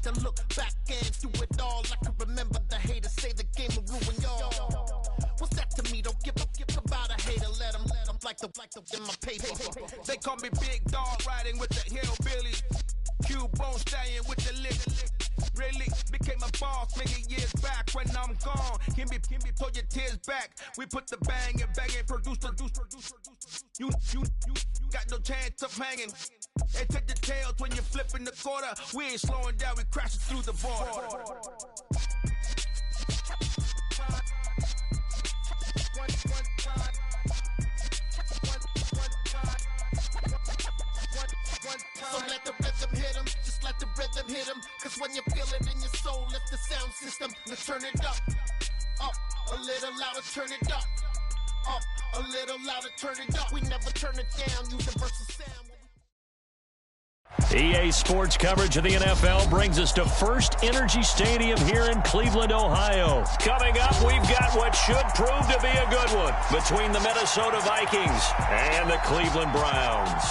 To look back and through it all, I can remember the haters say the game will ruin y'all. What's that to me? Don't give about a hater. Let them like the in my paper. They call me Big Dog, riding with the hillbilly. Cubone staying with the lick. Really became a boss many years back. When I'm gone, can be pull your tears back. We put the bang and produce. You got no chance of hanging. They take the tails when you're flipping the quarter. We ain't slowing down, we crashing through the border. So let the rhythm hit him, just let the rhythm hit him. Cause when you feel it in your soul, lift the sound system. Now turn it up a little louder, turn it up a little louder, turn it up. We never turn it down, universal sound. EA Sports coverage of the NFL brings us to First Energy Stadium here in Cleveland, Ohio. Coming up, we've got what should prove to be a good one between the Minnesota Vikings and the Cleveland Browns.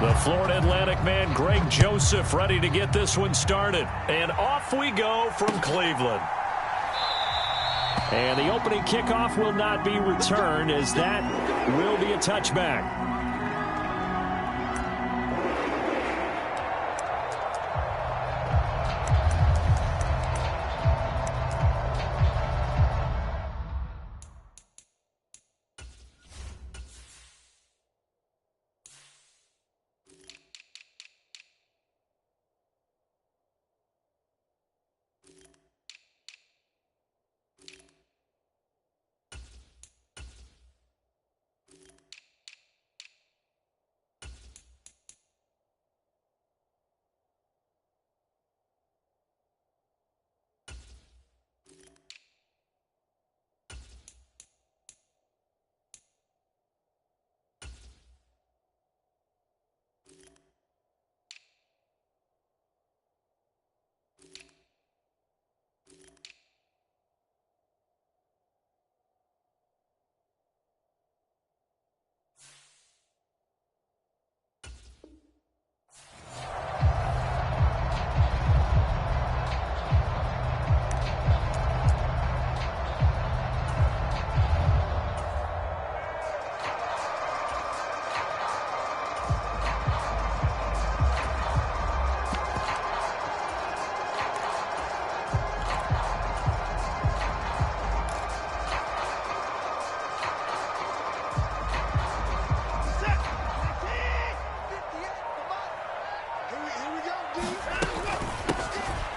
The Florida Atlantic man, Greg Joseph, ready to get this one started. And off we go from Cleveland. And the opening kickoff will not be returned, as that will be a touchback.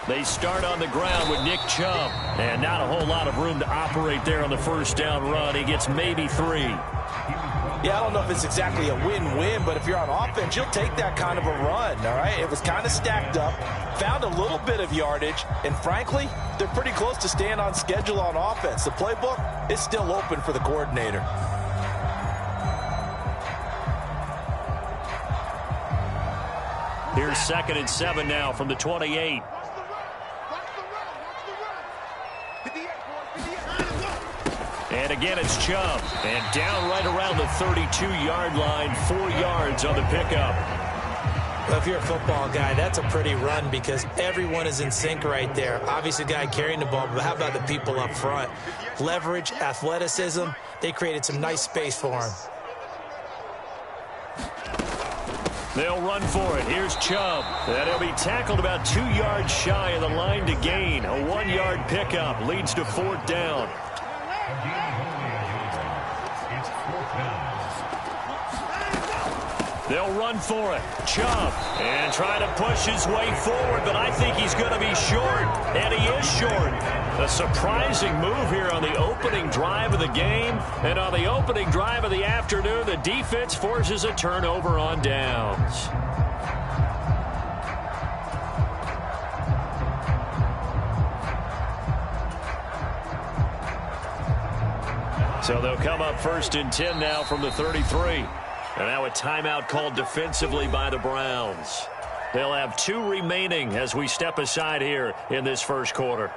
They start on the ground with Nick Chubb, and not a whole lot of room to operate there on the first down run. He gets maybe 3. Yeah, I don't know if it's exactly a win-win, but if you're on offense, you'll take that kind of a run, all right? It was kind of stacked up, found a little bit of yardage, and frankly, they're pretty close to staying on schedule on offense. The playbook is still open for the coordinator. Here's 2nd and 7 now from the 28. And again, it's Chubb. And down right around the 32-yard line, 4 yards on the pickup. Well, if you're a football guy, that's a pretty run because everyone is in sync right there. Obviously, the guy carrying the ball, but how about the people up front? Leverage, athleticism, they created some nice space for him. They'll run for it. Here's Chubb. And he'll be tackled about 2 yards shy of the line to gain. A 1-yard pickup leads to 4th down. They'll run for it. Chubb. And trying to push his way forward, but I think he's going to be short. And he is short. A surprising move here on the opening drive of the game. And on the opening drive of the afternoon, the defense forces a turnover on downs. So they'll come up 1st and 10 now from the 33. And now a timeout called defensively by the Browns. They'll have 2 remaining as we step aside here in this first quarter.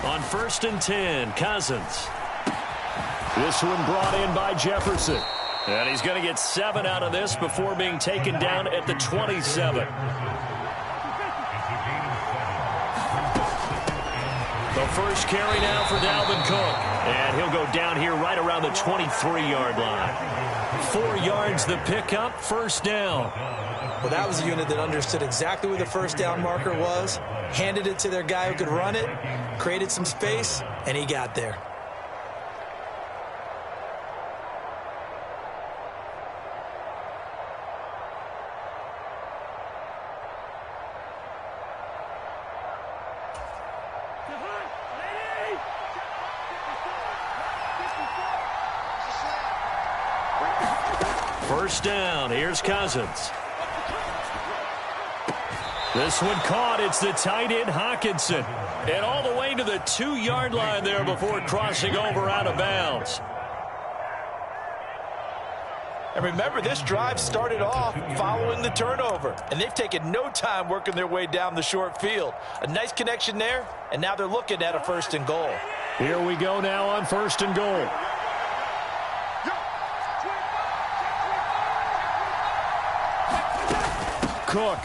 On 1st and 10, Cousins. This one brought in by Jefferson. And he's going to get 7 out of this before being taken down at the 27. The first carry now for Dalvin Cook. And he'll go down here right around the 23-yard line. 4 yards the pickup, first down. Well, that was a unit that understood exactly where the first down marker was, handed it to their guy who could run it, created some space, and he got there. First down, here's Cousins. This one caught. It's the tight end, Hawkinson. And all the way to the 2-yard line there before crossing over out of bounds. And remember, this drive started off following the turnover. And they've taken no time working their way down the short field. A nice connection there, and now they're looking at a 1st and goal. Here we go now on 1st and goal. Cook.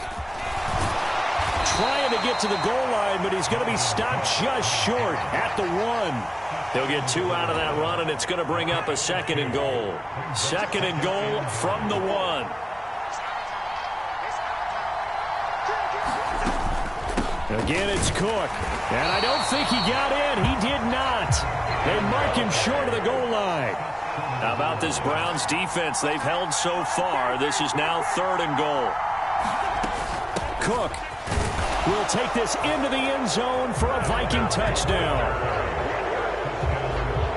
Trying to get to the goal line, but he's going to be stopped just short at the 1. They'll get 2 out of that run, and it's going to bring up a 2nd and goal. 2nd and goal from the 1. Again, it's Cook. And I don't think he got in. He did not. They mark him short of the goal line. How about this Browns defense? They've held so far. This is now 3rd and goal. Cook will take this into the end zone for a Viking touchdown.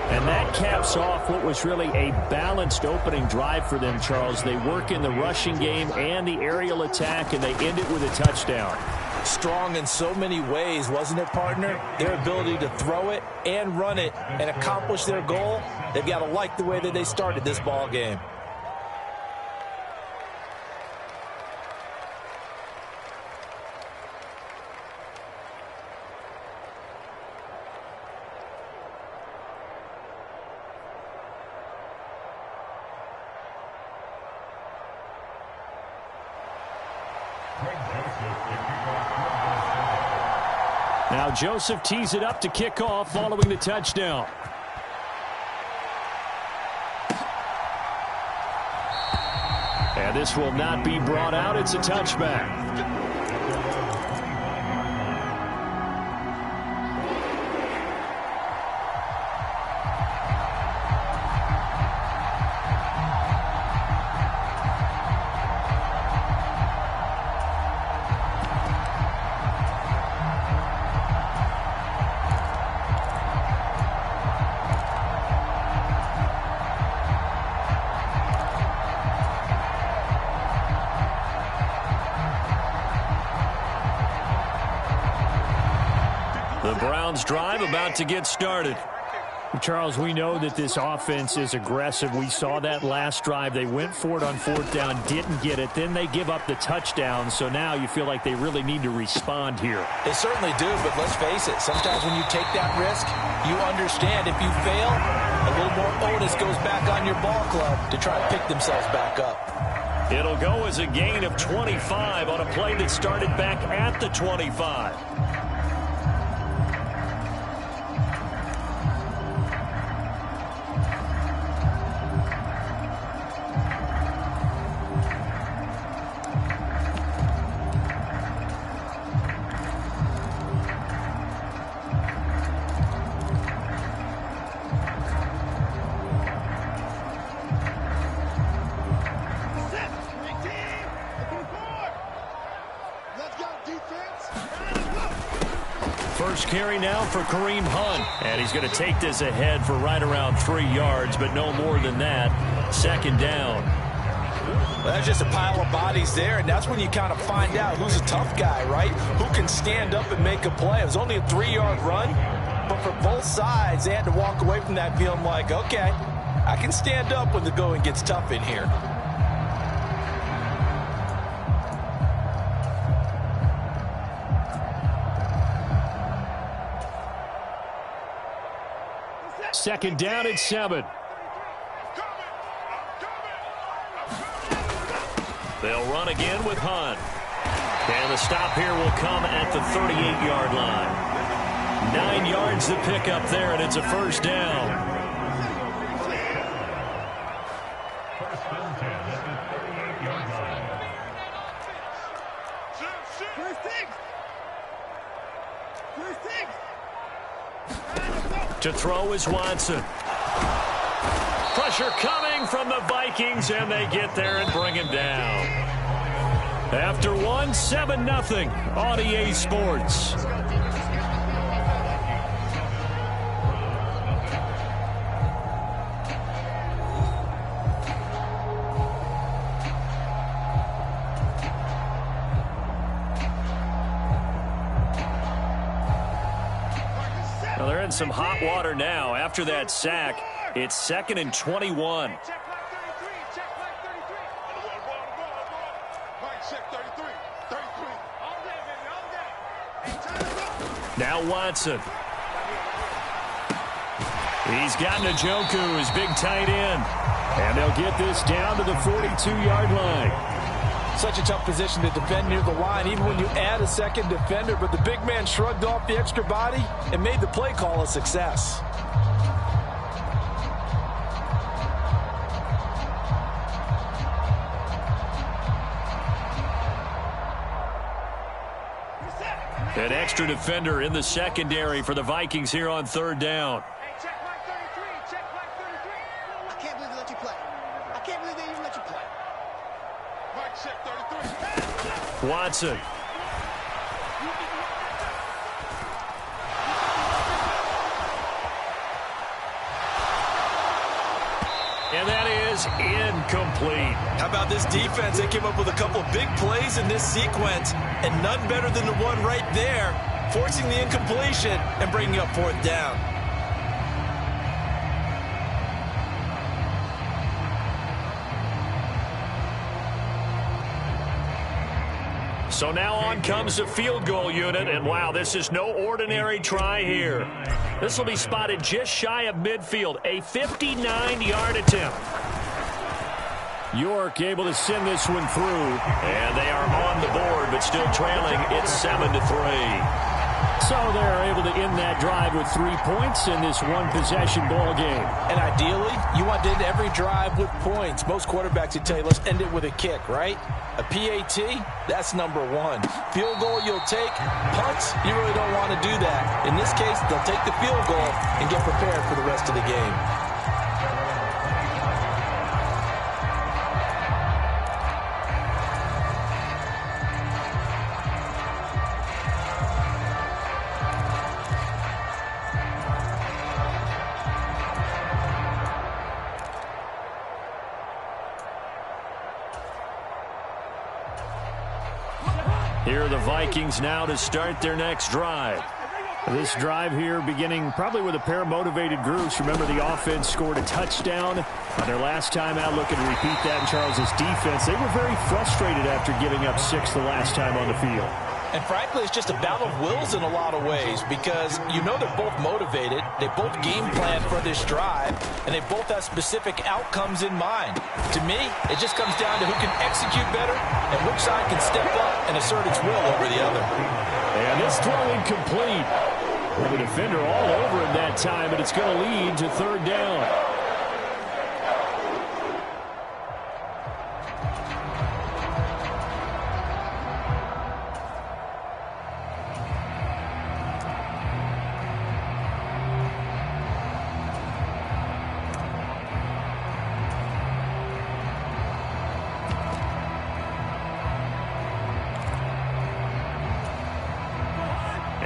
And that caps off what was really a balanced opening drive for them, Charles. They work in the rushing game and the aerial attack, and they end it with a touchdown. Strong in so many ways, wasn't it, partner? Their ability to throw it and run it and accomplish their goal, they've got to like the way that they started this ball game. Now Joseph tees it up to kick off following the touchdown. And this will not be brought out. It's a touchback. The Browns drive about to get started. Charles, we know that this offense is aggressive. We saw that last drive. They went for it on 4th down, didn't get it. Then they give up the touchdown. So now you feel like they really need to respond here. They certainly do, but let's face it. Sometimes when you take that risk, you understand if you fail, a little more onus goes back on your ball club to try and pick themselves back up. It'll go as a gain of 25 on a play that started back at the 25. Let's go. carry now for Kareem Hunt. And he's going to take this ahead for right around 3 yards, but no more than that. Second down. Well, that's just a pile of bodies there, and that's when you kind of find out who's a tough guy, right? Who can stand up and make a play. It was only a 3-yard run, but for both sides, they had to walk away from that feeling like, okay, I can stand up when the going gets tough in here. Second down at 7. They'll run again with Hunt. And the stop here will come at the 38-yard line. 9 yards to pick up there, and it's a first down. To throw is Watson. Pressure coming from the Vikings, and they get there and bring him down. After one, 7-0 on EA Sports. Well, they're in some hot water now. After that sack, it's 2nd and 21. Now Watson. He's got Njoku, his big tight end. And they'll get this down to the 42-yard line. Such a tough position to defend near the line, even when you add a second defender. But the big man shrugged off the extra body and made the play call a success. An extra defender in the secondary for the Vikings here on 3rd down. Hey, check Mike 33. Check Mike 33. I can't believe they let you play. I can't believe they even let you play. Mike, check 33. Watson. And that is incomplete. How about this defense? They came up with a couple big plays in this sequence, and none better than the one right there, forcing the incompletion and bringing up 4th down. So now on comes the field goal unit, and wow, this is no ordinary try here. This will be spotted just shy of midfield, a 59-yard attempt. York able to send this one through, and they are on the board, but still trailing. It's 7-3. So they're able to end that drive with 3 points in this one-possession ball game. And ideally, you want to end every drive with points. Most quarterbacks would tell you, let's end it with a kick, right? A PAT, that's number 1. Field goal you'll take. Punts, you really don't want to do that. In this case, they'll take the field goal and get prepared for the rest of the game. Here are the Vikings now to start their next drive. This drive here beginning probably with a pair of motivated groups. Remember, the offense scored a touchdown on their last time out. Looking to repeat that in Charles's defense. They were very frustrated after giving up 6 the last time on the field. And frankly, it's just a battle of wills in a lot of ways because you know they're both motivated. They both game plan for this drive, and they both have specific outcomes in mind. To me, it just comes down to who can execute better and which side can step up and assert its will over the other. And this throw incomplete. Well, the defender all over him that time, but it's going to lead to 3rd down.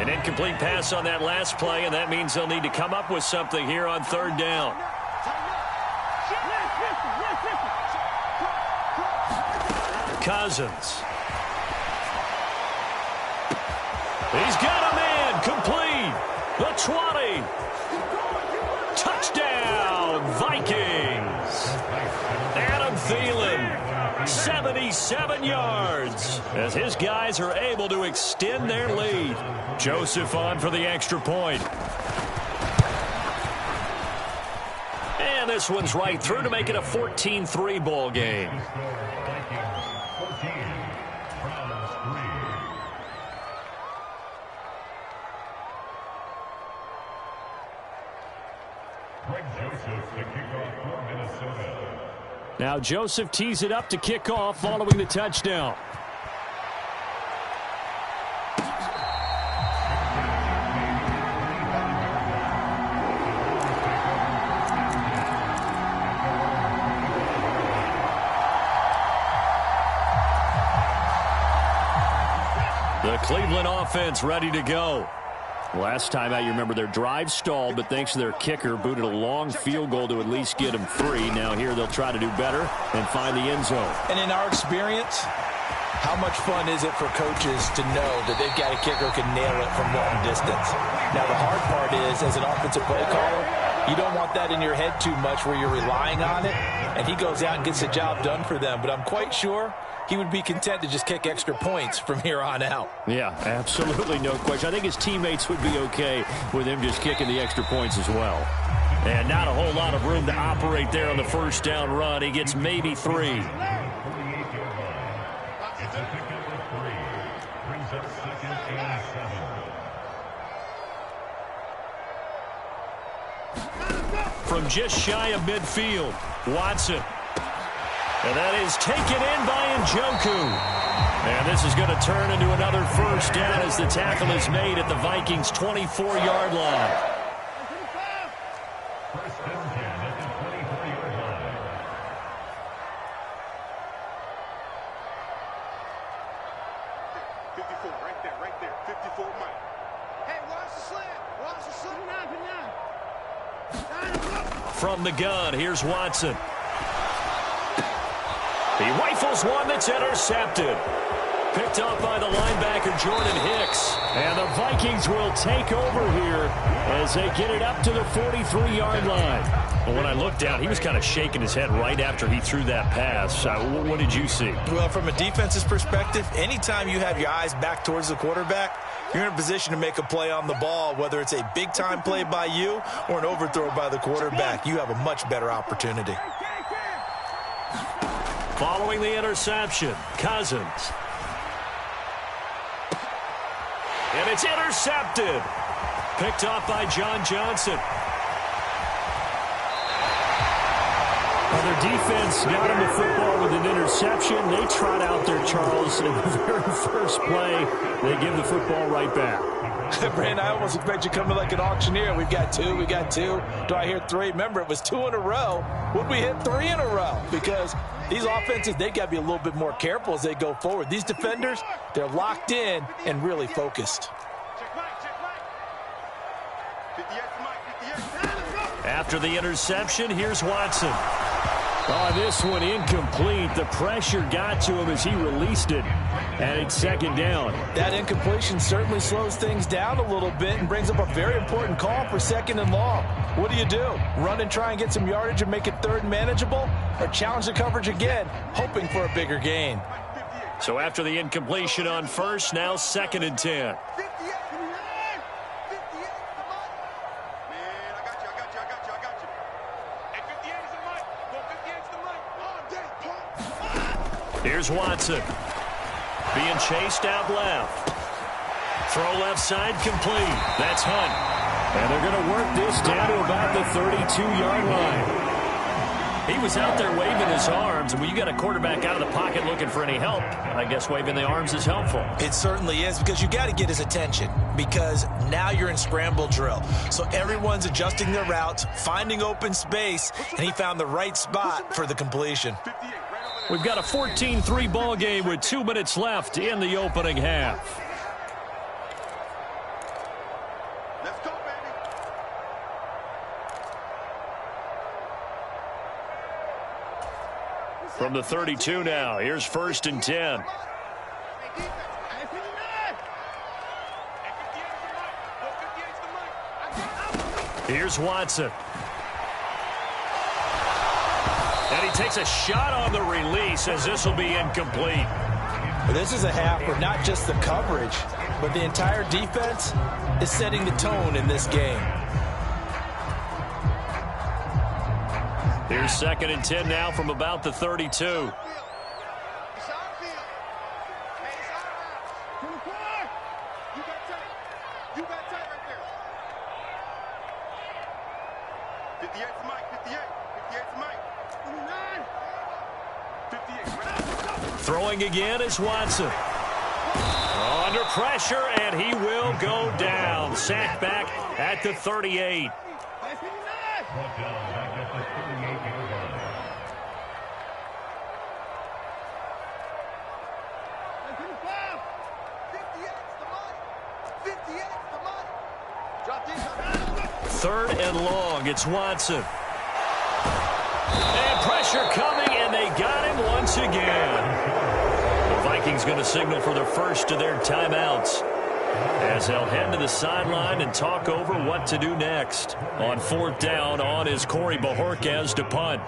An incomplete pass on that last play, and that means they'll need to come up with something here on third down. Cousins. He's got a man complete. The 20. Touchdown, Vikings. Adam Thielen, 77 yards, as his guys are able to extend their lead. Joseph on for the extra point. And this one's right through to make it a 14-3 ball game. Now Joseph tees it up to kick off following the touchdown. The Cleveland offense ready to go. Last time out, you remember their drive stalled, but thanks to their kicker, booted a long field goal to at least get them free. Now here they'll try to do better and find the end zone. And in our experience, how much fun is it for coaches to know that they've got a kicker who can nail it from long distance? Now the hard part is, as an offensive play caller, you don't want that in your head too much where you're relying on it, and he goes out and gets the job done for them. But I'm quite sure he would be content to just kick extra points from here on out. Yeah, absolutely no question. I think his teammates would be okay with him just kicking the extra points as well. And not a whole lot of room to operate there on the first down run. He gets maybe 3. From just shy of midfield, Watson. And that is taken in by Njoku. And this is going to turn into another first down as the tackle is made at the Vikings' 24-yard line. Right there. 54, Mike. Hey, watch the slant. Watch the slant. From the gun, here's Watson. He rifles one that's intercepted. Picked up by the linebacker, Jordan Hicks. And the Vikings will take over here as they get it up to the 43-yard line. Well, when I looked down, he was kind of shaking his head right after he threw that pass. What did you see? Well, from a defense's perspective, anytime you have your eyes back towards the quarterback, you're in a position to make a play on the ball, whether it's a big-time play by you or an overthrow by the quarterback. You have a much better opportunity. Following the interception, Cousins. And it's intercepted. Picked off by John Johnson. Well, their defense got him the football with an interception. They trot out there, Charles, in the very first play. They give the football right back. Brandon, I almost expect you coming like an auctioneer. We've got two. Do I hear 3? Remember, it was 2 in a row. Would we hit 3 in a row? Because these offenses, they got to be a little bit more careful as they go forward. These defenders, they're locked in and really focused. After the interception, here's Watson. Oh, this one incomplete. The pressure got to him as he released it, and it's second down. That incompletion certainly slows things down a little bit and brings up a very important call for 2nd and long. What do? Run and try and get some yardage and make it 3rd and manageable, or challenge the coverage again, hoping for a bigger gain? So after the incompletion on first, now 2nd and 10. Here's Watson. Being chased out left. Throw left side complete. That's Hunt. And they're going to work this down to about the 32-yard line. He was out there waving his arms, and when you got a quarterback out of the pocket looking for any help, I guess waving the arms is helpful. It certainly is, because you got to get his attention, because now you're in scramble drill. So everyone's adjusting their routes, finding open space, and he found the right spot for the completion. We've got a 14-3 ball game with 2 minutes left in the opening half. from the 32 now. Here's 1st and 10. Here's Watson. And he takes a shot on the release as this will be incomplete. This is a half where not just the coverage, but the entire defense is setting the tone in this game. Here's 2nd and 10 now from about the 32. Throwing again is Watson. Under pressure, and he will go down. Sacked back at the 38. Third and long, it's Watson. And pressure coming, and they got him once again. The Vikings going to signal for the first of their timeouts as they'll head to the sideline and talk over what to do next. On 4th down, on is Corey Bajorquez to punt.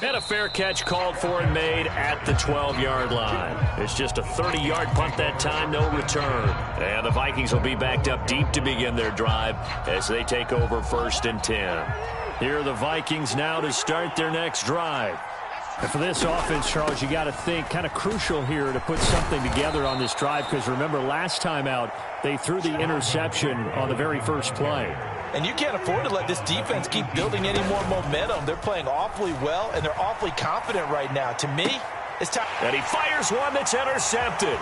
And a fair catch called for and made at the 12-yard line. It's just a 30-yard punt that time, no return. And the Vikings will be backed up deep to begin their drive as they take over 1st and 10. Here are the Vikings now to start their next drive. And for this offense, Charles, you got to think kind of crucial here to put something together on this drive, because remember last time out they threw the interception on the very first play. And you can't afford to let this defense keep building any more momentum. They're playing awfully well, and they're awfully confident right now. To me, it's time. And he fires one that's intercepted.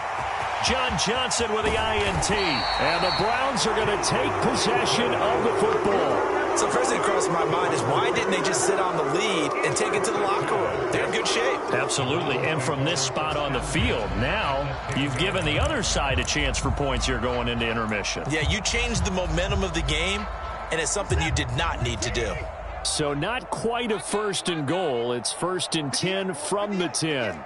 John Johnson with the INT. And the Browns are going to take possession of the football. So first thing across my mind is, why didn't they just sit on the lead and take it to the locker room? They're in good shape. Absolutely. And from this spot on the field, now you've given the other side a chance for points here going into intermission. Yeah, you changed the momentum of the game, and it's something you did not need to do. So not quite a 1st and goal. It's 1st and 10 from the 10.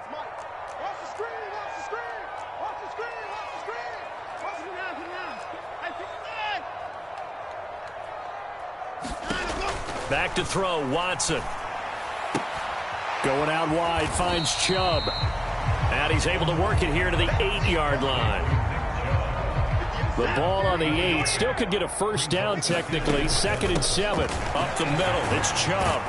Back to throw, Watson. Going out wide, finds Chubb. And he's able to work it here to the 8-yard line. The ball on the 8. Still could get a first down technically. 2nd and 7. Up the middle. It's Chubb.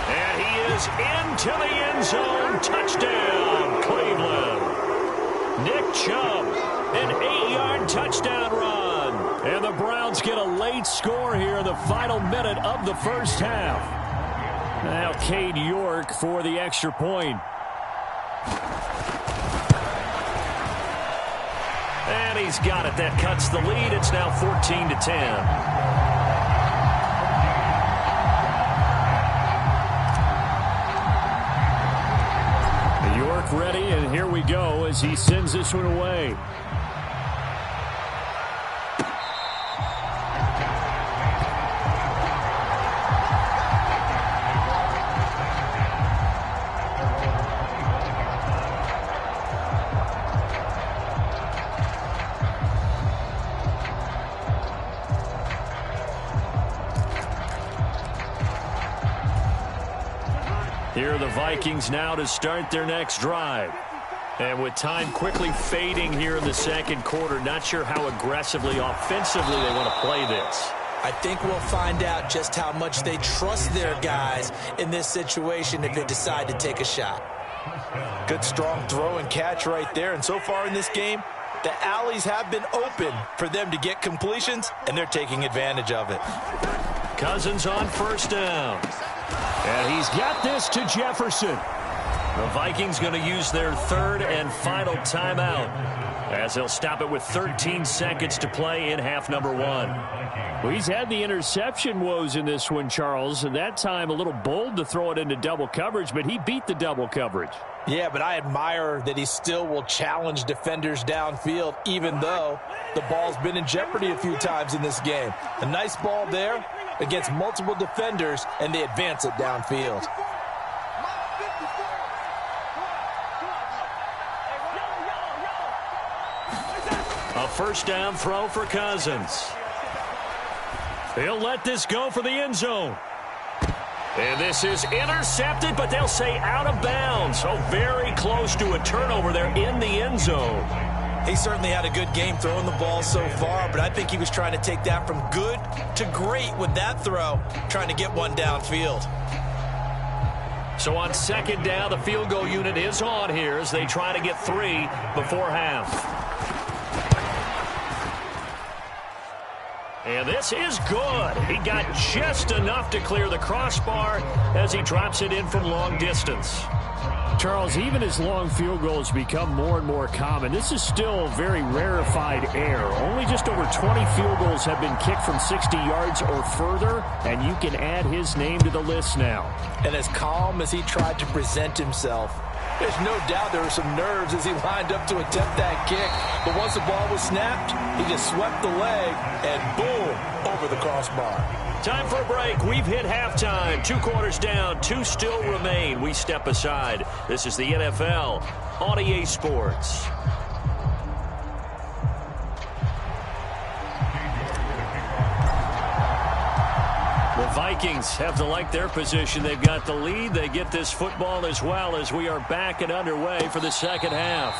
And he is into the end zone. Touchdown, Cleveland. Nick Chubb, an 8-yard touchdown run. And the Browns get a late score here in the final minute of the first half. Now Cade York for the extra point. And he's got it. That cuts the lead. It's now 14-10. York ready, and here we go as he sends this one away. Here are the Vikings now to start their next drive. And with time quickly fading here in the second quarter, not sure how aggressively, offensively they want to play this. I think we'll find out just how much they trust their guys in this situation if they decide to take a shot. Good strong throw and catch right there. And so far in this game, the alleys have been open for them to get completions, and they're taking advantage of it. Cousins on first down. And he's got this to Jefferson. The Vikings going to use their 3rd and final timeout as they'll stop it with 13 seconds to play in half number 1. Well, he's had the interception woes in this one, Charles, and that time a little bold to throw it into double coverage, but he beat the double coverage. Yeah, but I admire that he still will challenge defenders downfield, even though the ball's been in jeopardy a few times in this game. A nice ball there against multiple defenders, and they advance it downfield. A first down throw for Cousins. He'll let this go for the end zone. And this is intercepted, but they'll say out of bounds. So very close to a turnover there in the end zone. He certainly had a good game throwing the ball so far, but I think he was trying to take that from good to great with that throw, trying to get one downfield. So on second down, the field goal unit is on here as they try to get 3 before half. And this is good. He got just enough to clear the crossbar as he drops it in from long distance. Charles, even as long field goals become more and more common, this is still very rarefied air. Only just over 20 field goals have been kicked from 60 yards or further, and you can add his name to the list now. And as calm as he tried to present himself, there's no doubt there were some nerves as he lined up to attempt that kick. But once the ball was snapped, he just swept the leg and boom, over the crossbar. Time for a break. We've hit halftime. 2 quarters down, 2 still remain. We step aside. This is the NFL on EA Sports. The Vikings have to like their position. They've got the lead. They get this football as well as we are back and underway for the second half.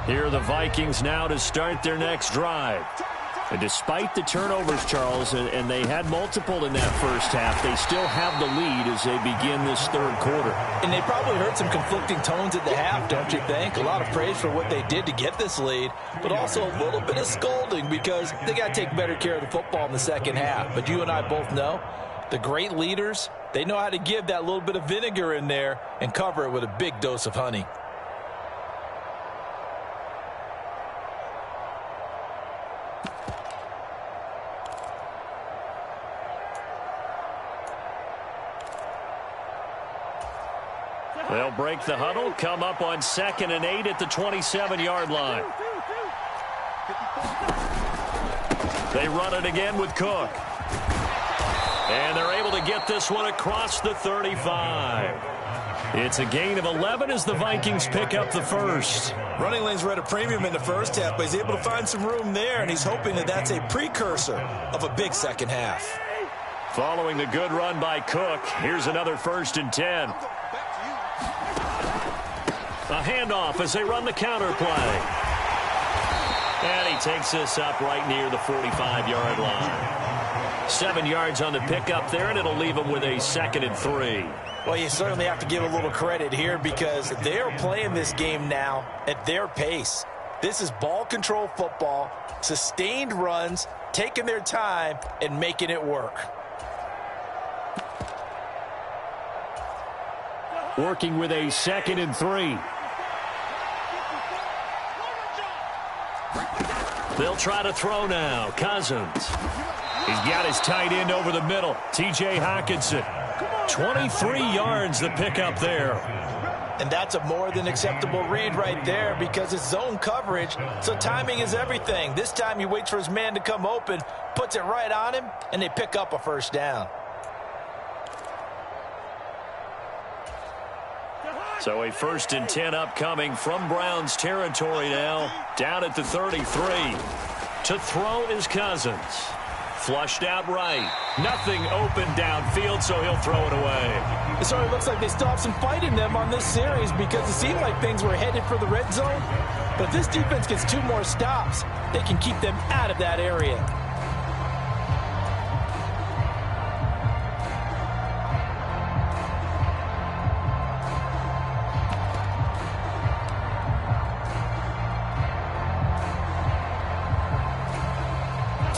Here are the Vikings now to start their next drive. And despite the turnovers, Charles, and they had multiple in that first half, they still have the lead as they begin this third quarter. And they probably heard some conflicting tones at the half, don't you think? A lot of praise for what they did to get this lead, but also a little bit of scolding because they got to take better care of the football in the second half. But you and I both know the great leaders, they know how to give that little bit of vinegar in there and cover it with a big dose of honey. They'll break the huddle, come up on 2nd and 8 at the 27-yard line. They run it again with Cook. And they're able to get this one across the 35. It's a gain of 11 as the Vikings pick up the first. Running lanes were at a premium in the first half, but he's able to find some room there, and he's hoping that that's a precursor of a big second half. Following the good run by Cook, here's another 1st and 10. A handoff as they run the counter play. And he takes this up right near the 45-yard line. 7 yards on the pickup there, and it'll leave him with a 2nd and 3. Well, you certainly have to give a little credit here because they are playing this game now at their pace. This is ball control football, sustained runs, taking their time, and making it work. Working with a 2nd and 3. They'll try to throw now. Cousins. He's got his tight end over the middle. T.J. Hockenson. 23 yards the pickup there. And that's a more than acceptable read right there because it's zone coverage, so timing is everything. This time he waits for his man to come open, puts it right on him, and they pick up a first down. So a 1st and 10 upcoming from Browns territory now. Down at the 33. To throw is Cousins. Flushed out right. Nothing open downfield, so he'll throw it away. It sort of looks like they still have some fight in them on this series because it seemed like things were headed for the red zone. But if this defense gets 2 more stops, they can keep them out of that area.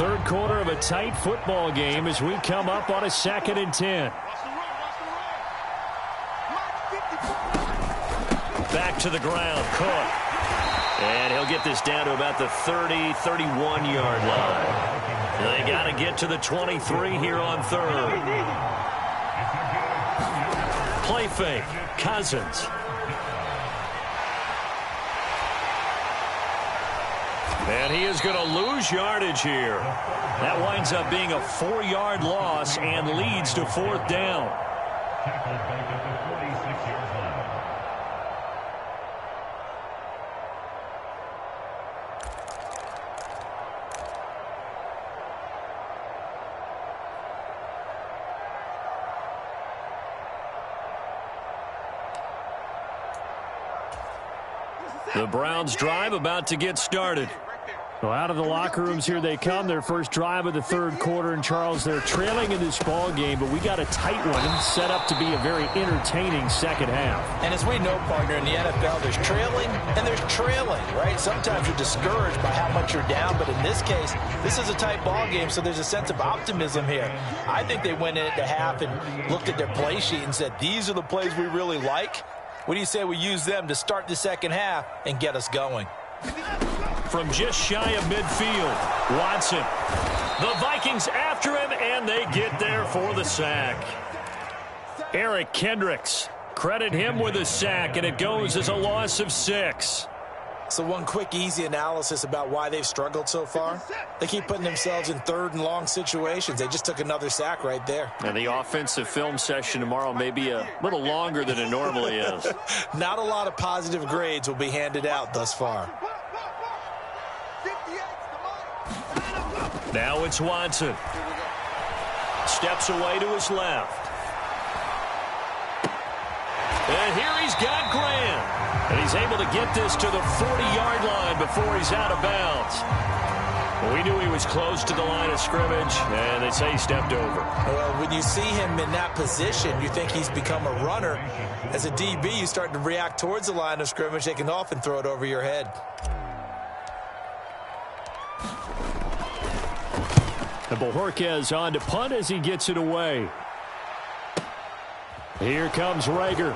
third quarter of a tight football game as we come up on a 2nd and 10. Back to the ground, Cook. And he'll get this down to about the 30, 31-yard line. They got to get to the 23 here on 3rd. Play fake, Cousins. And he is going to lose yardage here. That winds up being a 4-yard loss and leads to 4th down. The Browns drive about to get started. Well, out of the locker rooms here they come. Their first drive of the 3rd quarter. And, Charles, they're trailing in this ball game, but we got a tight one set up to be a very entertaining second half. And as we know, partner, in the NFL, there's trailing and there's trailing, right? Sometimes you're discouraged by how much you're down, but in this case, this is a tight ball game, so there's a sense of optimism here. I think they went in at the half and looked at their play sheet and said, these are the plays we really like. What do you say we use them to start the second half and get us going? From just shy of midfield, Watson. The Vikings after him, and they get there for the sack. Eric Kendricks, credit him with a sack, and it goes as a loss of 6. So one quick, easy analysis about why they've struggled so far. They keep putting themselves in 3rd and long situations. They just took another sack right there. And the offensive film session tomorrow may be a little longer than it normally is. Not a lot of positive grades will be handed out thus far. Now it's Watson. Steps away to his left. And here he's got Graham. And he's able to get this to the 40-yard line before he's out of bounds. Well, we knew he was close to the line of scrimmage, and they say he stepped over. Well, when you see him in that position, you think he's become a runner. As a DB, you start to react towards the line of scrimmage. They can often throw it over your head. And Bojorquez on to punt as he gets it away. Here comes Rager.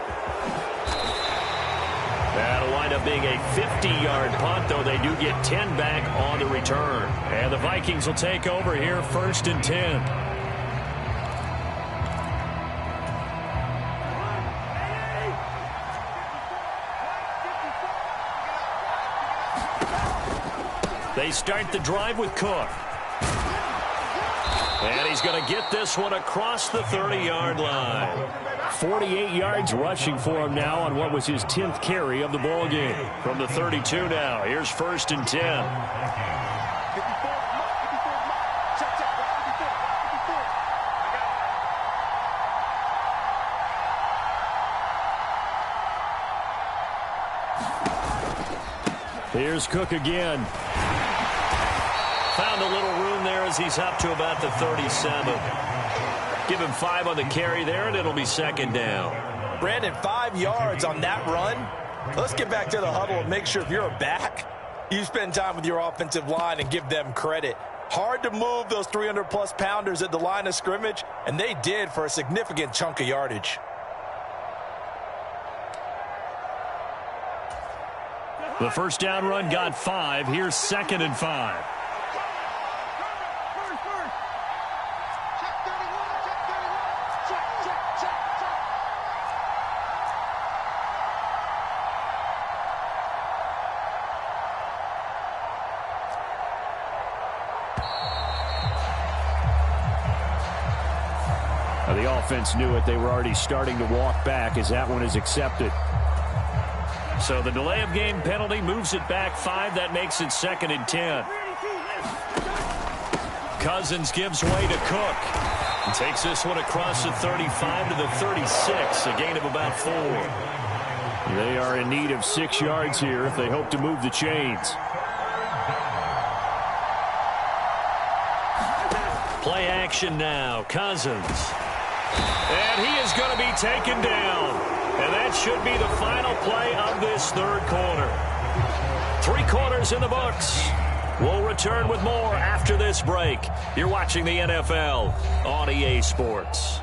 That'll wind up being a 50-yard punt, though they do get 10 back on the return. And the Vikings will take over here, 1st and 10. They start the drive with Cook. And he's going to get this one across the 30-yard line. 48 yards rushing for him now on what was his 10th carry of the ball game. From the 32 now, here's 1st and 10. Here's Cook again. Found a little room there as he's up to about the 37. Give him 5 on the carry there, and it'll be 2nd down. Brandon, 5 yards on that run. Let's get back to the huddle and make sure if you're a back, you spend time with your offensive line and give them credit. Hard to move those 300-plus pounders at the line of scrimmage, and they did for a significant chunk of yardage. The first down run got 5. Here's 2nd and 5. The offense knew it. They were already starting to walk back as that one is accepted. So the delay of game penalty moves it back 5. That makes it 2nd and 10. Cousins gives way to Cook. And takes this one across the 35 to the 36. A gain of about 4. They are in need of 6 yards here if they hope to move the chains. Play action now. Cousins. And he is going to be taken down. And that should be the final play of this 3rd quarter. 3 quarters in the books. We'll return with more after this break. You're watching the NFL on EA Sports.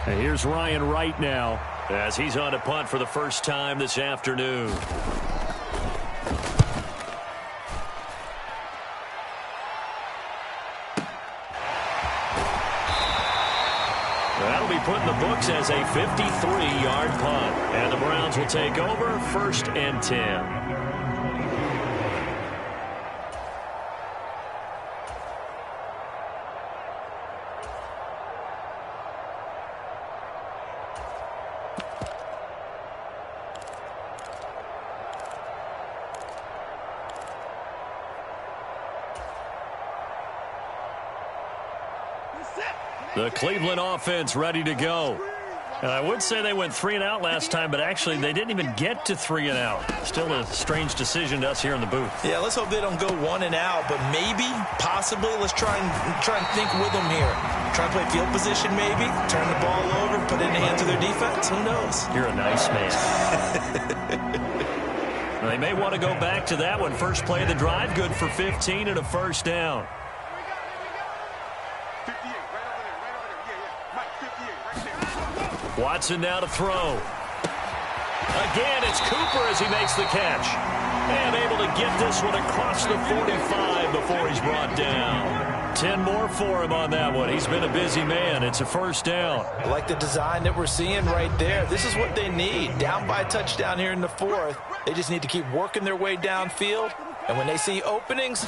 And here's Ryan Wright now as he's on to punt for the first time this afternoon. That'll be put in the books as a 53-yard punt. And the Browns will take over 1st and 10. The Cleveland offense ready to go. And I would say they went 3 and out last time, but actually they didn't even get to 3 and out. Still a strange decision to us here in the booth. Yeah, let's hope they don't go 1 and out, but maybe, possibly, let's try and think with them here. Try and play field position maybe, turn the ball over, put it in the hands of their defense. Who knows? You're a nice man. They may want to go back to that one. First play of the drive, good for 15 and a first down. Watson now to throw. Again, it's Cooper as he makes the catch. And able to get this one across the 45 before he's brought down. 10 more for him on that one. He's been a busy man. It's a first down. I like the design that we're seeing right there. This is what they need. Down by a touchdown here in the 4th. They just need to keep working their way downfield. And when they see openings,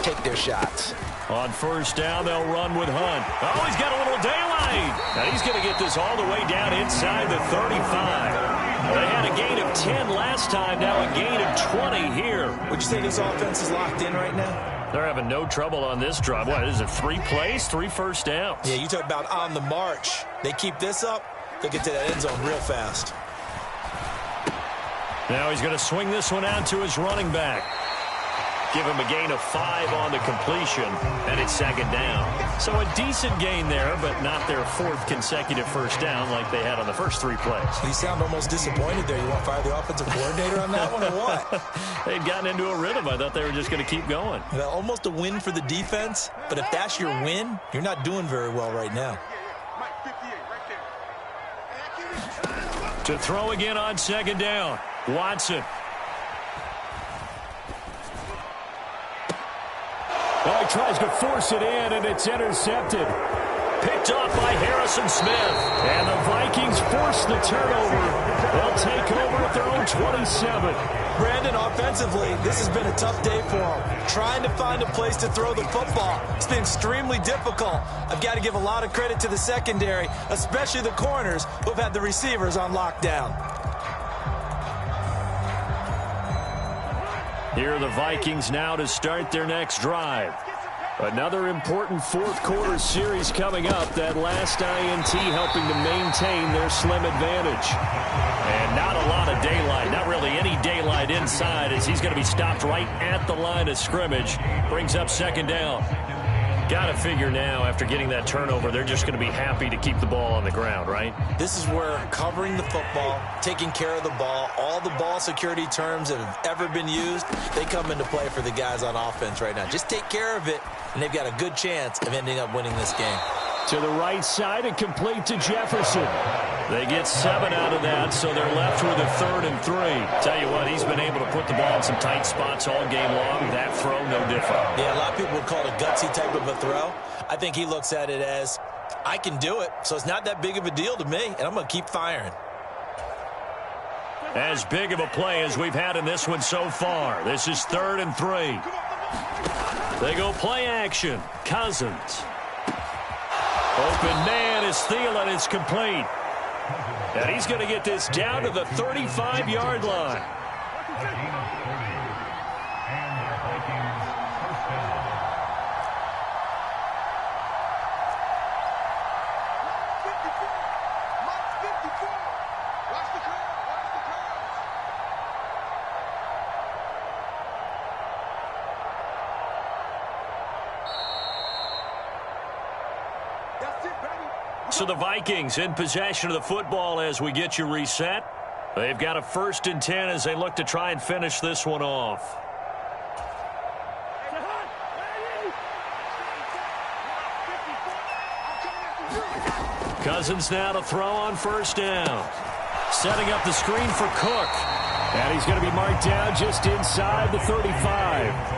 take their shots. On first down, they'll run with Hunt. Oh, he's got a little daylight. And he's going to get this all the way down inside the 35. They had a gain of 10 last time, now a gain of 20 here. Would you say this offense is locked in right now? They're having no trouble on this drive. What, is it 3 plays, 3 first downs? Yeah, you talk about on the march. They keep this up, they'll get to that end zone real fast. Now he's going to swing this one out to his running back. Give him a gain of 5 on the completion, and it's 2nd down. So a decent gain there, but not their 4th consecutive first down like they had on the first 3 plays. You sound almost disappointed there. You want to fire the offensive coordinator on that one or what? They'd gotten into a rhythm. I thought they were just going to keep going. Well, almost a win for the defense, but if that's your win, you're not doing very well right now. To throw again on 2nd down, Watson. Well, he tries to force it in, and it's intercepted. Picked off by Harrison Smith. And the Vikings force the turnover. They'll take over at their own 27. Brandon, offensively, this has been a tough day for them. Trying to find a place to throw the football. It's been extremely difficult. I've got to give a lot of credit to the secondary, especially the corners who have had the receivers on lockdown. Here are the Vikings now to start their next drive. Another important 4th quarter series coming up. That last INT helping to maintain their slim advantage. And not a lot of daylight. Not really any daylight inside as he's going to be stopped right at the line of scrimmage. Brings up 2nd down. Got to figure now, after getting that turnover, they're just going to be happy to keep the ball on the ground, right? This is where covering the football, taking care of the ball, all the ball security terms that have ever been used, they come into play for the guys on offense right now. Just take care of it, and they've got a good chance of ending up winning this game. To the right side and complete to Jefferson. They get 7 out of that, so they're left with a 3rd and 3. Tell you what, he's been able to put the ball in some tight spots all game long. That throw, no different. Yeah, a lot of people would call it a gutsy type of a throw. I think he looks at it as, I can do it, so it's not that big of a deal to me, and I'm going to keep firing. As big of a play as we've had in this one so far. This is 3rd and 3. They go play action. Cousins. Open man is Thielen. It's complete. And he's going to get this down to the 35-yard line. So the Vikings in possession of the football as we get you reset. They've got a 1st and 10 as they look to try and finish this one off. Cousins now to throw on 1st down. Setting up the screen for Cook. And he's going to be marked down just inside the 35.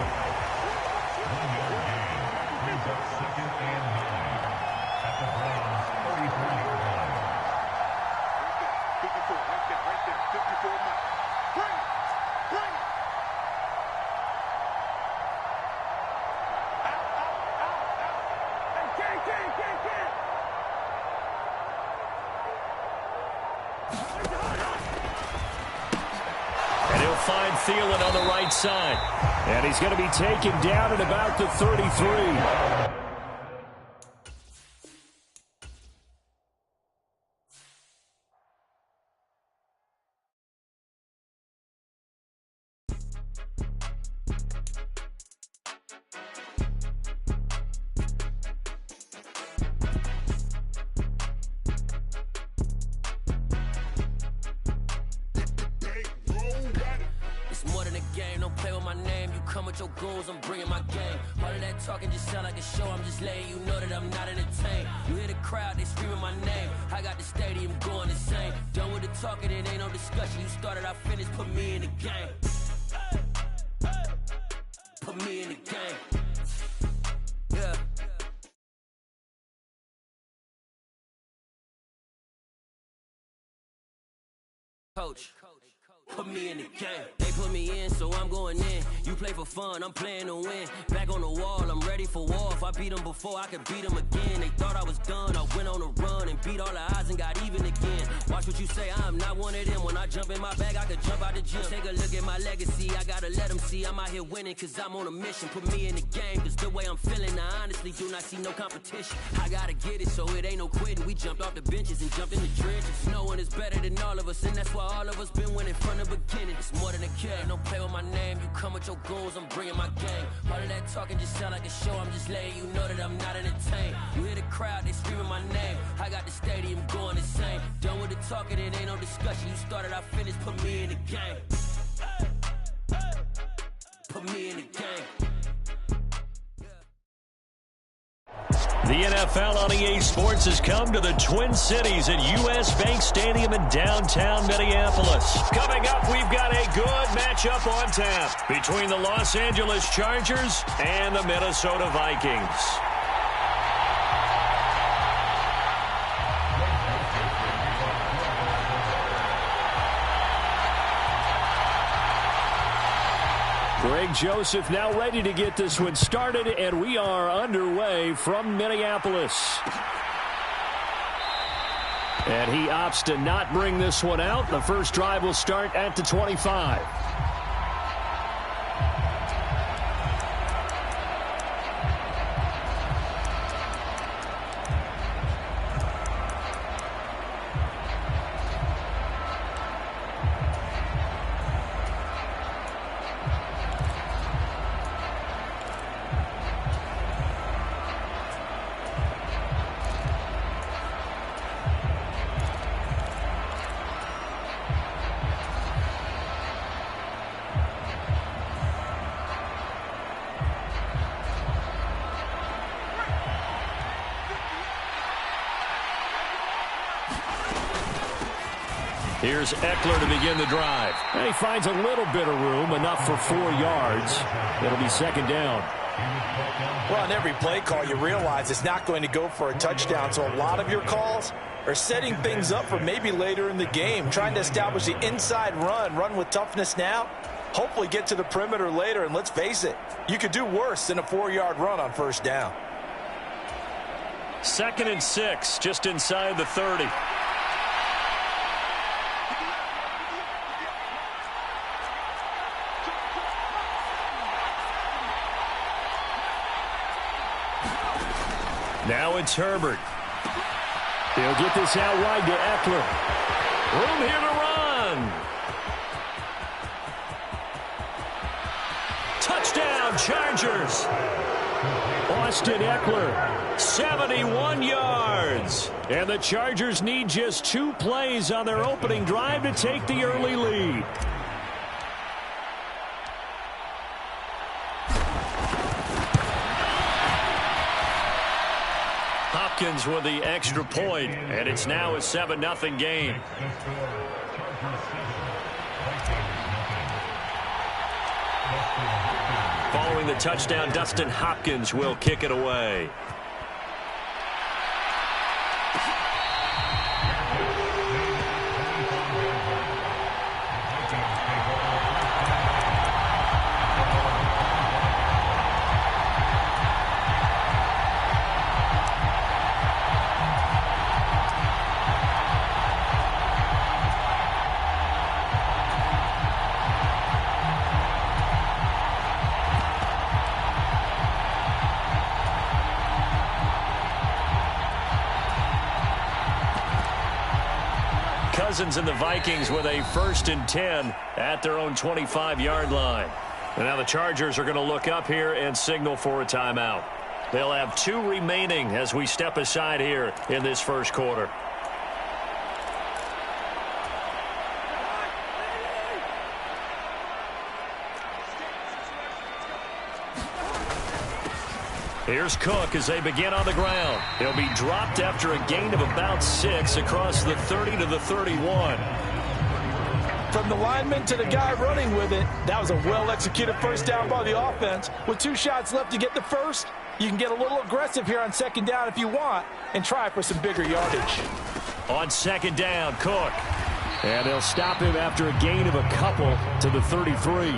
Thielen on the right side. And he's going to be taken down at about the 33. Coach, put me in the game. They put me in, so I'm going in. You play for fun, I'm playing to win. Back on the wall, I'm ready for war. If I beat them before, I could beat them again. They thought I was done, I went on a run and beat all the odds and got even again. Watch what you say, I'm not one of them. When I jump in my bag, I could jump out the gym. Take a look at my legacy, I gotta let them see I'm out here winning, cause I'm on a mission. Put me in the game, cause the way I'm feeling, I honestly do not see no competition. I gotta get it, so it ain't no quitting. We jumped off the benches and jumped in the trenches. No one is better than all of us, and that's why all of us been winning from the beginning. It's more than a game, don't play with my name. You come with your goons, I'm bringing my game. All of that talking just sound like a show. I'm just letting you know that I'm not entertained. You hear the crowd, they screaming my name. I got the stadium going insane. Done with the talking, it ain't no discussion. You started, I finished, put me in the game. Put me in the game. The NFL on EA Sports has come to the Twin Cities at U.S. Bank Stadium in downtown Minneapolis. Coming up, we've got a good matchup on tap between the Los Angeles Chargers and the Minnesota Vikings. Greg Joseph now ready to get this one started, and we are underway from Minneapolis. And he opts to not bring this one out. The first drive will start at the 25. Here's Eckler to begin the drive. And he finds a little bit of room, enough for 4 yards. It'll be second down. Well, on every play call, you realize it's not going to go for a touchdown. So a lot of your calls are setting things up for maybe later in the game, trying to establish the inside run with toughness now, hopefully get to the perimeter later. And let's face it, you could do worse than a 4-yard run on first down. 2nd and 6, just inside the 30. Now it's Herbert. He'll get this out wide to Eckler. Room here to run. Touchdown, Chargers. On Austin Eckler, 71 yards. And the Chargers need just 2 plays on their opening drive to take the early lead. Hopkins with the extra point, and it's now a 7-0 game. Following the touchdown, Dustin Hopkins will kick it away. Cousins and the Vikings with a 1st and 10 at their own 25-yard line. And now the Chargers are going to look up here and signal for a timeout. They'll have 2 remaining as we step aside here in this first quarter. Here's Cook as they begin on the ground. He'll be dropped after a gain of about 6 across the 30 to the 31. From the lineman to the guy running with it, that was a well-executed first down by the offense. With 2 shots left to get the first, you can get a little aggressive here on 2nd down if you want and try for some bigger yardage. On 2nd down, Cook. And they'll stop him after a gain of a couple to the 33.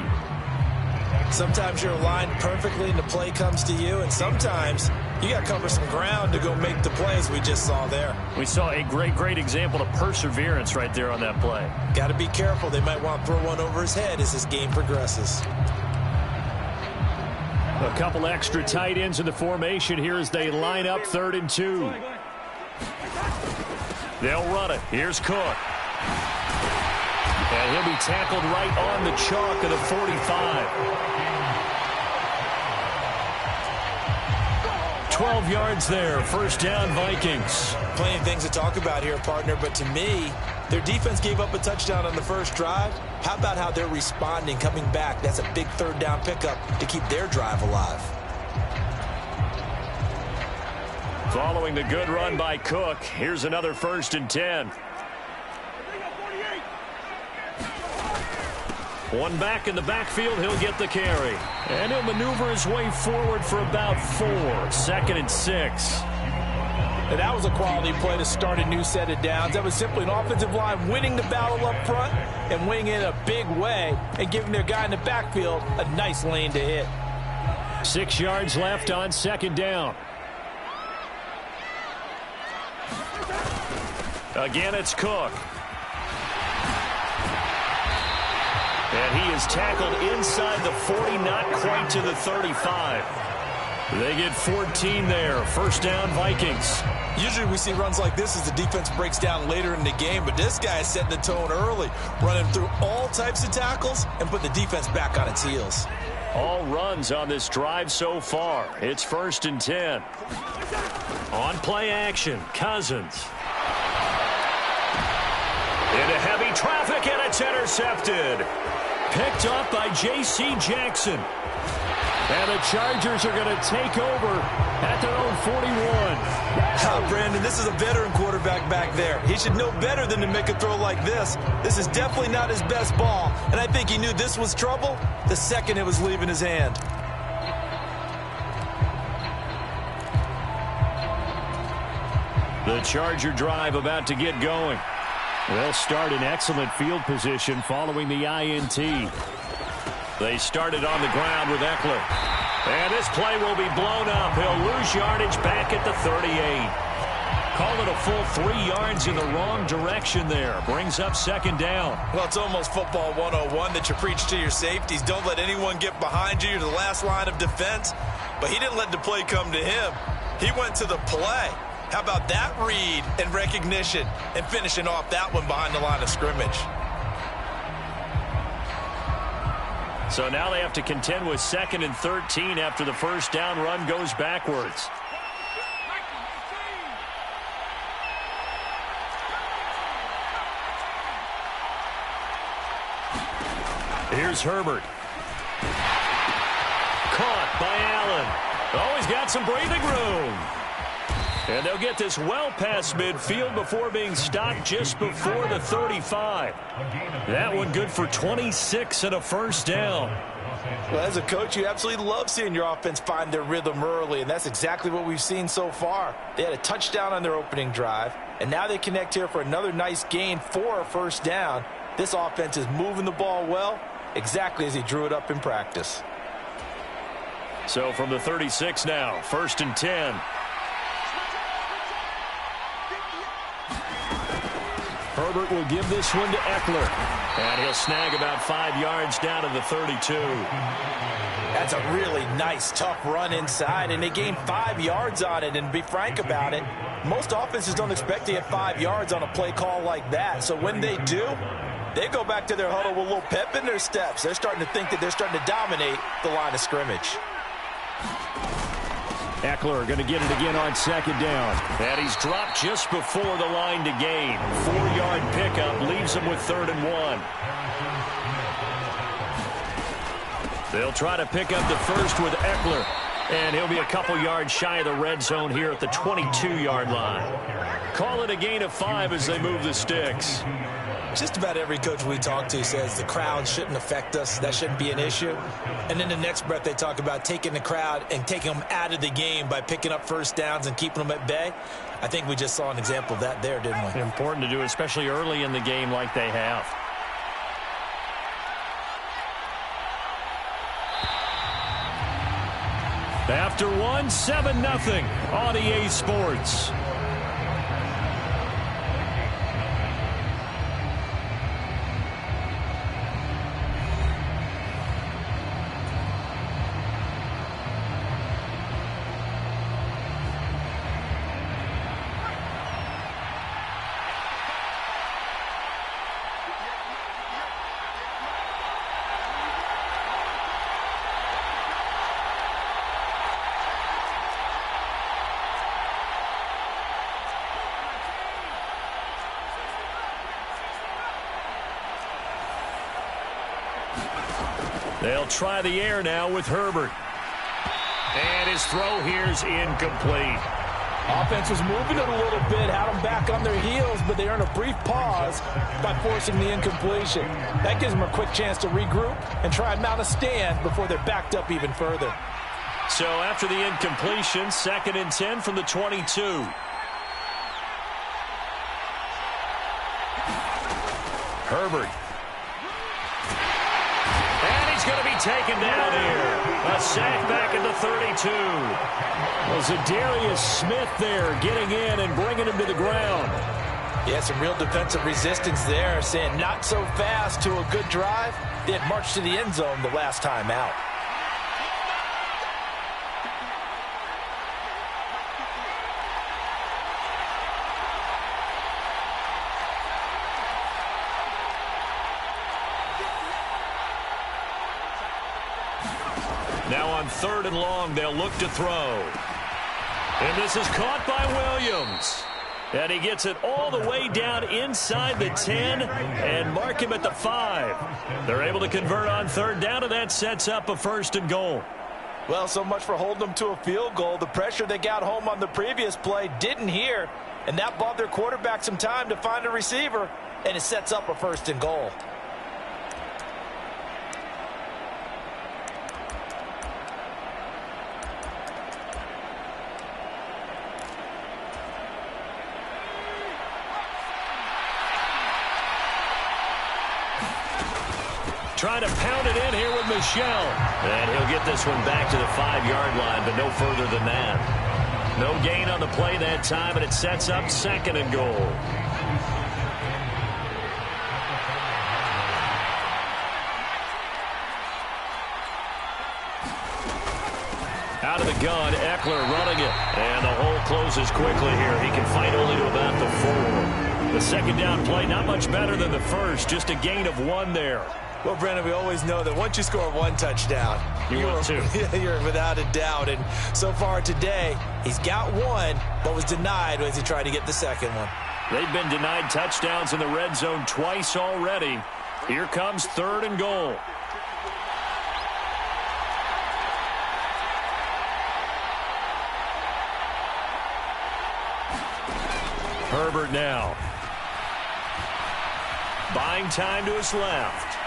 Sometimes you're aligned perfectly and the play comes to you, and sometimes you got to cover some ground to go make the plays we just saw there. We saw a great example of perseverance right there on that play. Got to be careful. They might want to throw one over his head as this game progresses. A couple extra tight ends in the formation here as they line up 3rd and 2. They'll run it. Here's Cook. And he'll be tackled right on the chalk of the 45. 12 yards there. 1st down, Vikings. Plenty of things to talk about here, partner, but to me, their defense gave up a touchdown on the first drive. How about how they're responding, coming back? That's a big 3rd down pickup to keep their drive alive. Following the good run by Cook, here's another 1st and 10. One back in the backfield, he'll get the carry. And he'll maneuver his way forward for about 4. 2nd and 6. And that was a quality play to start a new set of downs. That was simply an offensive line winning the battle up front and winning it in a big way and giving their guy in the backfield a nice lane to hit. 6 yards left on 2nd down. Again, it's Cook. And he is tackled inside the 40, not quite to the 35. They get 14 there. 1st down, Vikings. Usually we see runs like this as the defense breaks down later in the game, but this guy is setting the tone early, running through all types of tackles and putting the defense back on its heels. All runs on this drive so far. It's 1st and 10. On play action, Cousins. Into heavy traffic, and it's intercepted. Picked up by J.C. Jackson. And the Chargers are going to take over at their own 41. Brandon, this is a veteran quarterback back there. He should know better than to make a throw like this. This is definitely not his best ball, and I think he knew this was trouble the second it was leaving his hand. The Charger drive about to get going. They'll start in excellent field position following the INT. They started on the ground with Eckler. And this play will be blown up. He'll lose yardage back at the 38. Call it a full 3 yards in the wrong direction there. Brings up 2nd down. Well, it's almost football 101 that you preach to your safeties. Don't let anyone get behind you. You're the last line of defense. But he didn't let the play come to him. He went to the play. How about that read and recognition and finishing off that one behind the line of scrimmage? So now they have to contend with 2nd and 13 after the first down run goes backwards. Here's Herbert. Caught by Allen. Oh, he's got some breathing room. And they'll get this well past midfield before being stopped just before the 35. That one good for 26 and a first down. Well, as a coach, you absolutely love seeing your offense find their rhythm early, and that's exactly what we've seen so far. They had a touchdown on their opening drive, and now they connect here for another nice gain for a first down. This offense is moving the ball well, exactly as he drew it up in practice. So from the 36 now, 1st and 10. Herbert will give this one to Eckler. And he'll snag about 5 yards down to the 32. That's a really nice, tough run inside, and they gained 5 yards on it. And to be frank about it, most offenses don't expect to get 5 yards on a play call like that. So when they do, they go back to their huddle with a little pep in their steps. They're starting to think that they're starting to dominate the line of scrimmage. Eckler going to get it again on 2nd down. And he's dropped just before the line to gain. 4-yard pickup leaves him with 3rd and 1. They'll try to pick up the first with Eckler. And he'll be a couple yards shy of the red zone here at the 22-yard line. Call it a gain of 5 as they move the sticks. Just about every coach we talk to says the crowd shouldn't affect us. That shouldn't be an issue. And then the next breath they talk about taking the crowd and taking them out of the game by picking up first downs and keeping them at bay. I think we just saw an example of that there, didn't we? Important to do, especially early in the game like they have. After one, 7-0 on EA Sports. They'll try the air now with Herbert. And his throw here's incomplete. Offense was moving it a little bit, had them back on their heels, but they earned a brief pause by forcing the incompletion. That gives them a quick chance to regroup and try and mount a stand before they're backed up even further. So after the incompletion, 2nd and 10 from the 22. Herbert. Going to be taken down here. A sack back at the 32. Was Zadarius Smith there getting in and bringing him to the ground. Yeah, some real defensive resistance there, saying not so fast to a good drive. They had marched to the end zone the last time out. Now on 3rd and long, they'll look to throw. And this is caught by Williams. And he gets it all the way down inside the 10 and mark him at the 5. They're able to convert on 3rd down, and that sets up a 1st and goal. Well, so much for holding them to a field goal. The pressure they got home on the previous play didn't hear, and that bought their quarterback some time to find a receiver, and it sets up a 1st and goal. Trying to pound it in here with Michel. And he'll get this one back to the 5-yard line, but no further than that. No gain on the play that time, and it sets up 2nd and goal. Out of the gun, Eckler running it. And the hole closes quickly here. He can fight only to about the 4. The 2nd down play, not much better than the first, just a gain of 1 there. Well, Brandon, we always know that once you score one touchdown, you're without a doubt. And so far today, he's got one, but was denied as he tried to get the second one. They've been denied touchdowns in the red zone twice already. Here comes 3rd and goal. Herbert now. Buying time to his left.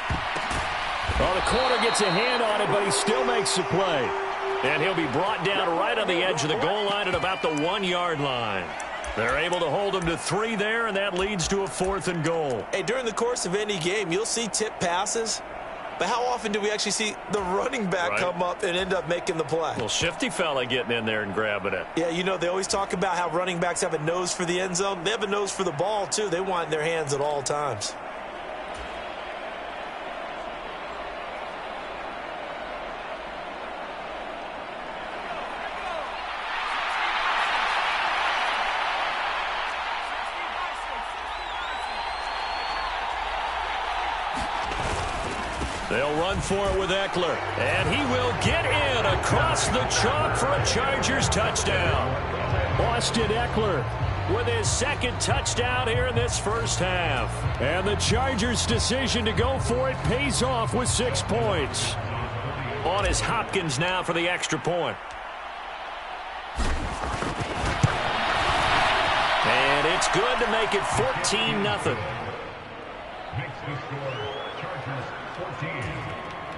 Well, the corner gets a hand on it, but he still makes the play. And he'll be brought down right on the edge of the goal line at about the 1-yard line. They're able to hold him to 3 there, and that leads to a 4th and goal. Hey, during the course of any game, you'll see tip passes, but how often do we actually see the running back come up and end up making the play? Well, shifty fella getting in there and grabbing it. Yeah, you know, they always talk about how running backs have a nose for the end zone. They have a nose for the ball, too. They want it in their hands at all times. They'll run for it with Eckler, and he will get in across the chalk for a Chargers touchdown. Austin Eckler with his 2nd touchdown here in this first half. And the Chargers' decision to go for it pays off with 6 points. On is Hopkins now for the extra point. And it's good to make it 14-0. Makes the score Chargers 14,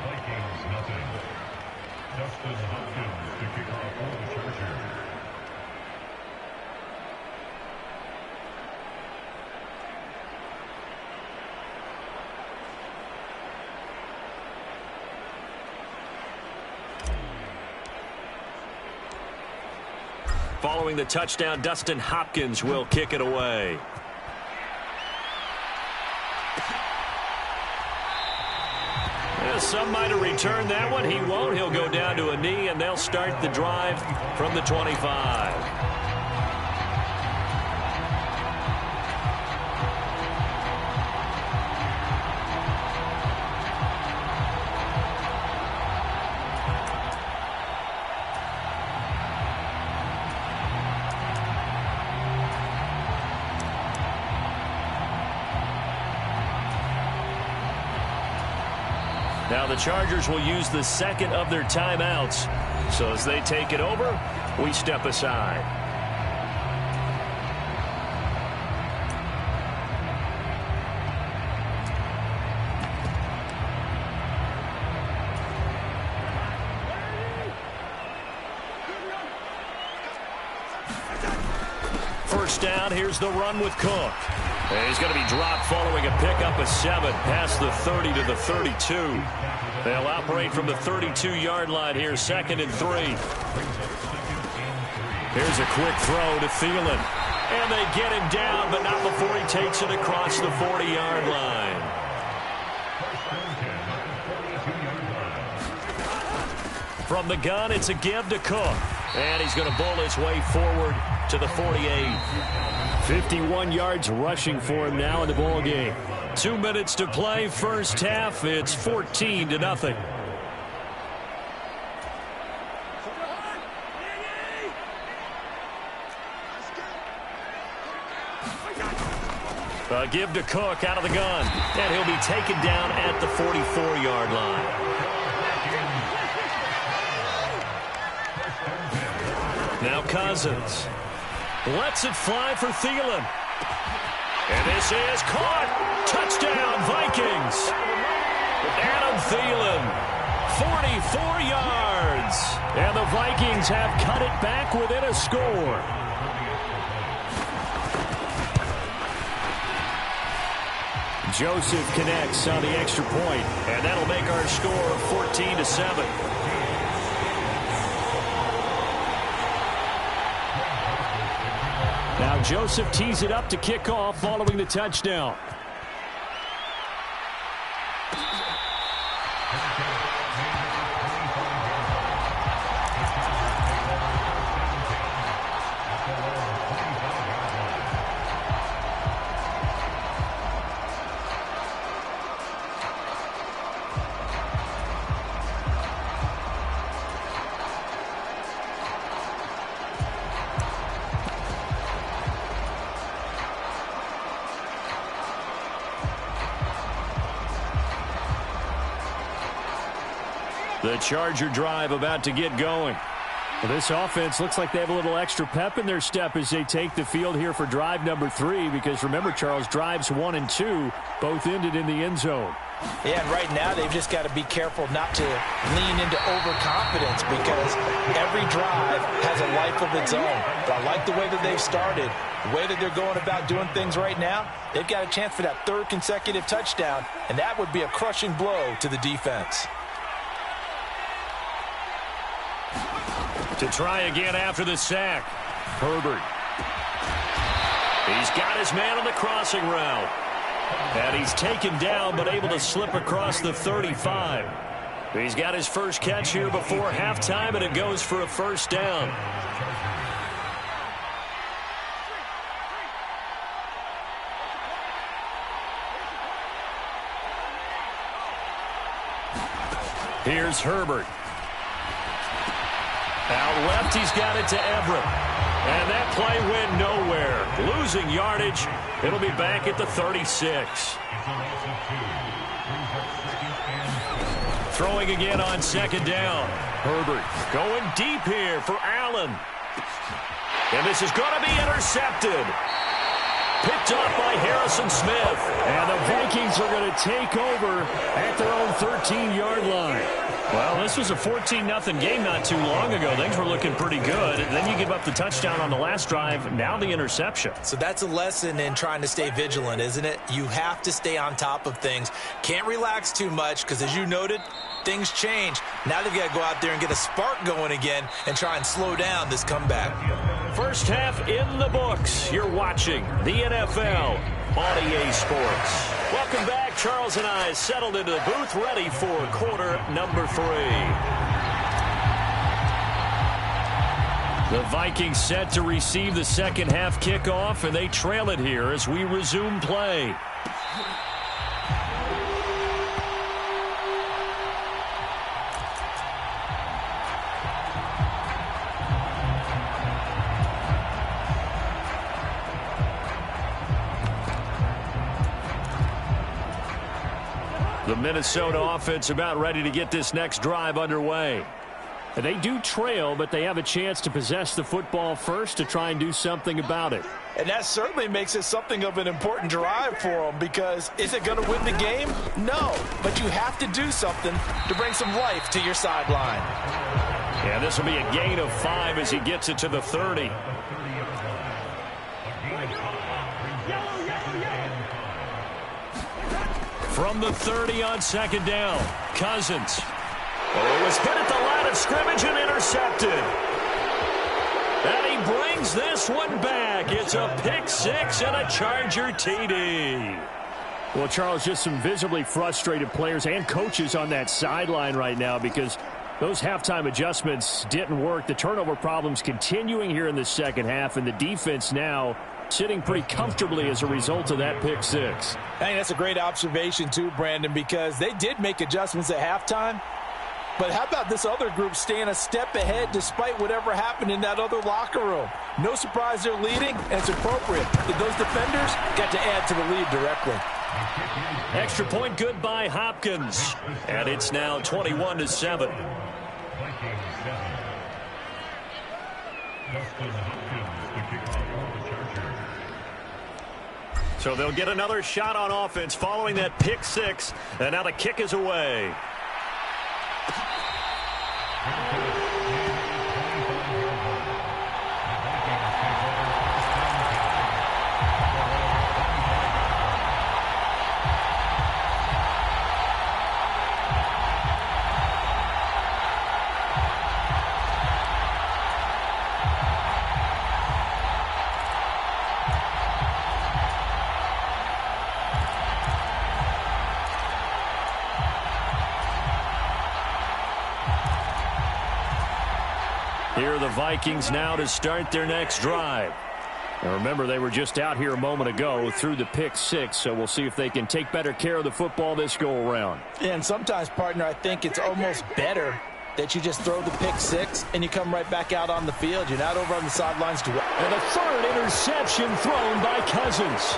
Vikings nothing. Justin Hopkins to kick off for the Chargers. Following the touchdown, Dustin Hopkins will kick it away. Some might have returned that one. He won't. He'll go down to a knee, and they'll start the drive from the 25. Now the Chargers will use the 2nd of their timeouts. So as they take it over, we step aside. First down, here's the run with Cook. And he's going to be dropped following a pickup of 7 past the 30 to the 32. They'll operate from the 32-yard line here, 2nd and 3. Here's a quick throw to Thielen. And they get him down, but not before he takes it across the 40-yard line. From the gun, it's a give to Cook. And he's going to bowl his way forward to the 48. 51 yards rushing for him now in the ball game. 2 minutes to play, first half. It's 14-0. A give to Cook out of the gun, and he'll be taken down at the 44-yard line. Now Cousins lets it fly for Thielen. And this is caught. Touchdown, Vikings. Adam Thielen, 44 yards. And the Vikings have cut it back within a score. Joseph connects on the extra point, and that'll make our score 14-7. Now Joseph tees it up to kick off following the touchdown. The Charger drive about to get going. Well, this offense looks like they have a little extra pep in their step as they take the field here for drive number 3, because remember, Charles, drives 1 and 2 both ended in the end zone. Yeah, and right now they've just got to be careful not to lean into overconfidence, because every drive has a life of its own. But I like the way that they've started, the way that they're going about doing things right now. They've got a chance for that 3rd consecutive touchdown, and that would be a crushing blow to the defense. To try again after the sack, Herbert. He's got his man on the crossing route. And he's taken down, but able to slip across the 35. He's got his first catch here before halftime, and it goes for a first down. Here's Herbert. Out left, he's got it to Everett. And that play went nowhere. Losing yardage. It'll be back at the 36. Throwing again on 2nd down. Herbert going deep here for Allen. And this is going to be intercepted. Picked off by Harrison Smith. And the Vikings are going to take over at their own 13-yard line. Well, this was a 14-0 game not too long ago. Things were looking pretty good. And then you give up the touchdown on the last drive. Now the interception. So that's a lesson in trying to stay vigilant, isn't it? You have to stay on top of things. Can't relax too much because, as you noted, things change. Now they've got to go out there and get a spark going again and try and slow down this comeback. First half in the books. You're watching the NFL on EA Sports. Welcome back. Charles and I settled into the booth, ready for quarter number 3. The Vikings set to receive the second half kickoff, and they trail it here as we resume play. The Minnesota offense about ready to get this next drive underway. They do trail, but they have a chance to possess the football first to try and do something about it. And that certainly makes it something of an important drive for them, because is it going to win the game? No, but you have to do something to bring some life to your sideline. Yeah, this will be a gain of 5 as he gets it to the 30. From the 30 on 2nd down, Cousins. Oh, it was hit at the line of scrimmage and intercepted. And he brings this one back. It's a pick 6 and a Charger TD. Well, Charles, just some visibly frustrated players and coaches on that sideline right now, because those halftime adjustments didn't work. The turnover problems continuing here in the second half, and the defense now sitting pretty comfortably as a result of that pick 6. I think that's a great observation too, Brandon, because they did make adjustments at halftime. But how about this other group staying a step ahead despite whatever happened in that other locker room? No surprise they're leading, and it's appropriate that those defenders got to add to the lead directly. Extra point good by Hopkins. And it's now 21-7. So they'll get another shot on offense following that pick 6. And now the kick is away. Here are the Vikings now to start their next drive. And remember, they were just out here a moment ago through the pick 6, so we'll see if they can take better care of the football this go-around. Yeah, and sometimes, partner, I think it's almost better that you just throw the pick 6 and you come right back out on the field. You're not over on the sidelines. And the 3rd interception thrown by Cousins.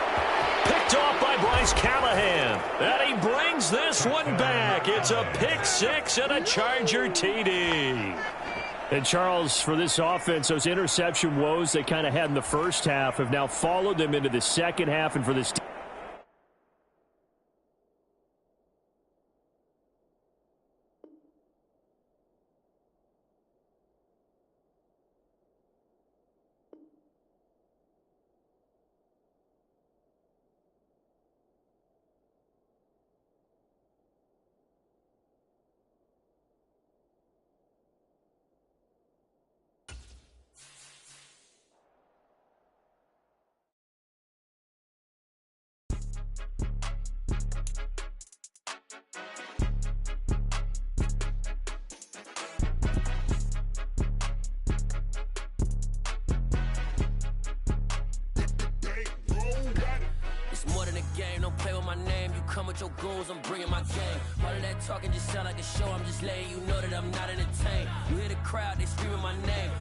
picked off by Bryce Callahan. And he brings this one back. It's a pick six and a Charger TD. And, Charles, for this offense, those interception woes they kind of had in the first half have now followed them into the second half. And for this team, Don't play with my name, you come with your goons, I'm bringing my game. All of that talking just sound like a show, I'm just letting you know that I'm not entertained. You hear the crowd, they screaming my name.